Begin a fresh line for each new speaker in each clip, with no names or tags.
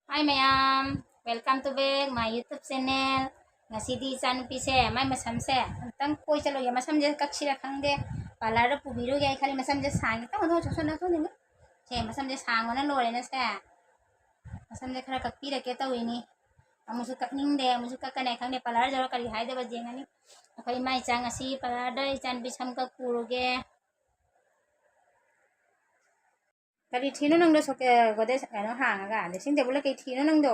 Hi mayam, welcome to back my YouTube channel. Ngasidi ichanupi se mai masam se tang koi chalo ya masam je kakshira khangde palar pubiru ge khali masam je sang ta odo chosona to ni se masam je sang ona lore na se masam je khara kakpi ra ke ta wini amusu kakning de amusu kakane khangde palar jaro kari hai de bajengani akhoi mai chang asi palar da ichan bi sam ka puruge kari thino nang do soke gode ano hang ga de sing de bula ke thino nang do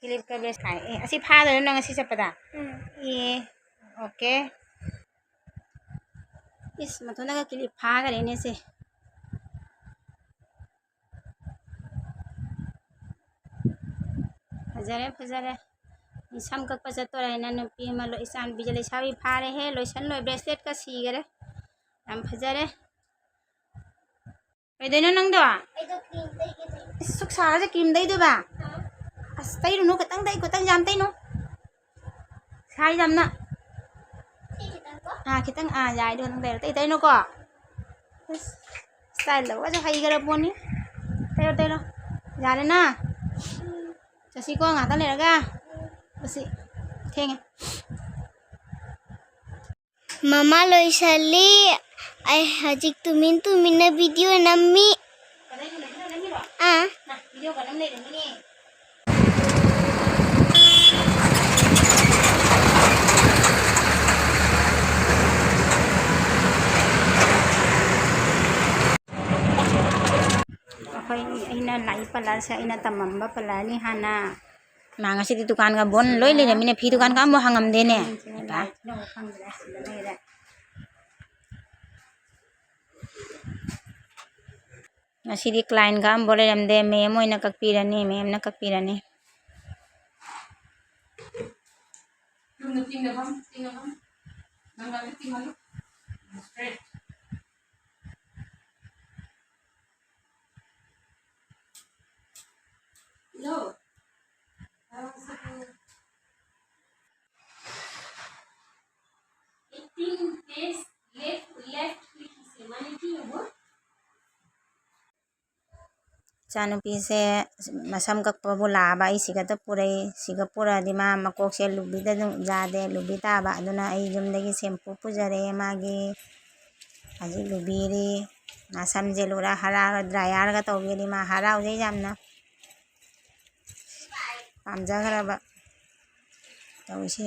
kilip ka bes kai asi pha do nang asi chapada oke is mathona ka kilip pha ga rene se फजरे सम कक चतोर है नुपी लो इसान बिजली सावी फारे है lotion लो bracelet का सीगरे हम फजरे कइदेनो नंगदो सुख सारा से क्रीम दई दोबा अस तई रुनो खतंग दई खतंग जाम तई नो साई जामना खितंग जाय दो नंग दई तई नो को स्टाइल लो जो हई गरा पोनी तई लो जाले ना Kasi ko nga tali raga. Kasi kenge.
Mama loisali ay hajik tumin na video nami.
Video ka namle ni. Ina lai palar sa ina tamamba palar ni hana manga si dukan ka bon loi le mine phi dukan ka mo hangam de ne ba ngasi di client ka bole ram de me mo ina kakpirani mem na kakpirani No. 18 days left चानुपी से मसम कक्प बुलाबा इसिगा तो पूरे सिगा पूरा दिमा मकोक से लुबीदा जादे लुबी ताबा अदुना आई जुमदगी shampoo पुजरे मागी हजी लुबीरी मसम जेलुरा हरा dryer का तौबेरी मा हरा उजे जामना पामजागराबा तौसी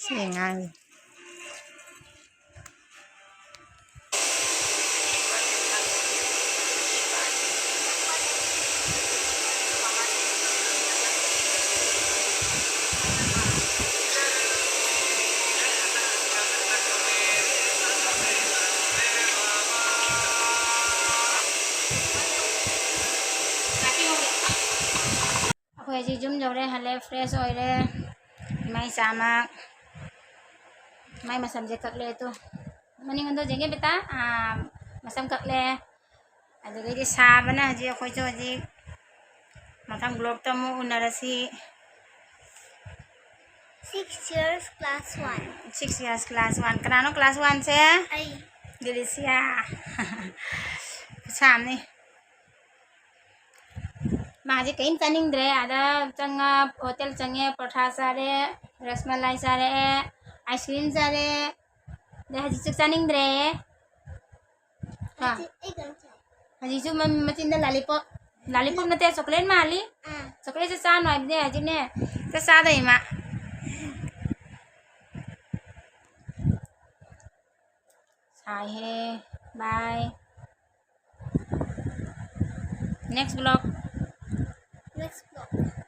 सिंगांग Aku aja jum jauh deh hale fresh oil deh mai sama mai masam je kakle tu mending untuk jengge beta masam kakle ada lagi sabana aja aku coba aja matang blog tamu unarasi
6 years class 1
6 years class 1 kenano class 1 se
ay
Delisia sam nih माझे कहीं चनिंग दरे आधा चंगा hotel चंगे पराठा सारे रसमलाई सारे ice cream सारे दे हजी चुक चनिंग दरे हाँ हजी चुक मचिन द लॉलीपॉप नते चॉकलेट माली चॉकलेट से सा नॉइब दे हजी ने से सा दे मा साई है by next block
next block